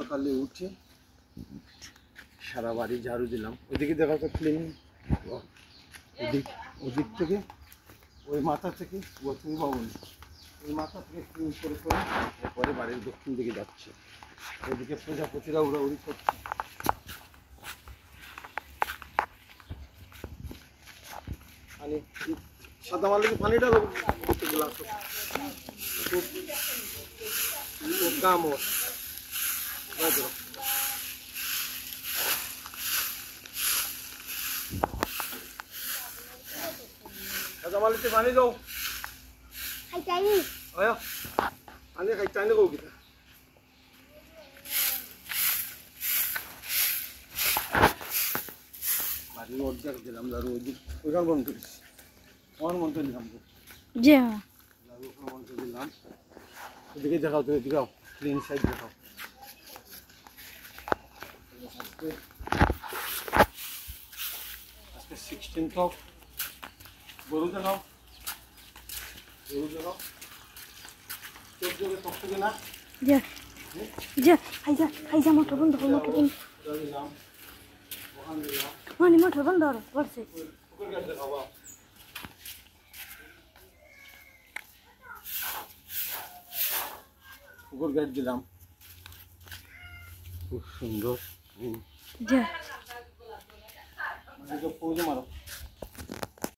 সকালে উঠে সারা বাড়ি ঝাড়ু দিলাম। ওইদিকে দেখা তো ক্লিন, ওদিক থেকে ওই মাথা থেকে বসুন ভবন ওই মাথা থেকে ক্লিন করে এরপরে বাড়ির দক্ষিণ দিকে যাচ্ছে। ওইদিকে প্রজাপতিরা উড়াউড়ি করছে। পানি সাদা মালিক পানিটা গ্লাস খুব কাম ওর সাদা মালিক পানি দাও খাই চাইনি আয়া পানি খাই চাইনি গো কিটা বাড়ি অর্ধেক দিলাম দারু ওইখান বন্ধ করিস আমার মন তো দিলাম জি দারু মন তো দিলাম। এদিকে দেখাও তো এদিকে ক্লিন সাইড দেখাও। আজকে 16th অফ গরু দেখাও চোখ যোগে টকটকে না জি জি খাইজা মোটর বন্ধ হল মোটর বন্ধ মানে মোটর বন্ধ করছে কুকুর গাছ দিলাম খুব সুন্দর। জি পৌঁছে মারো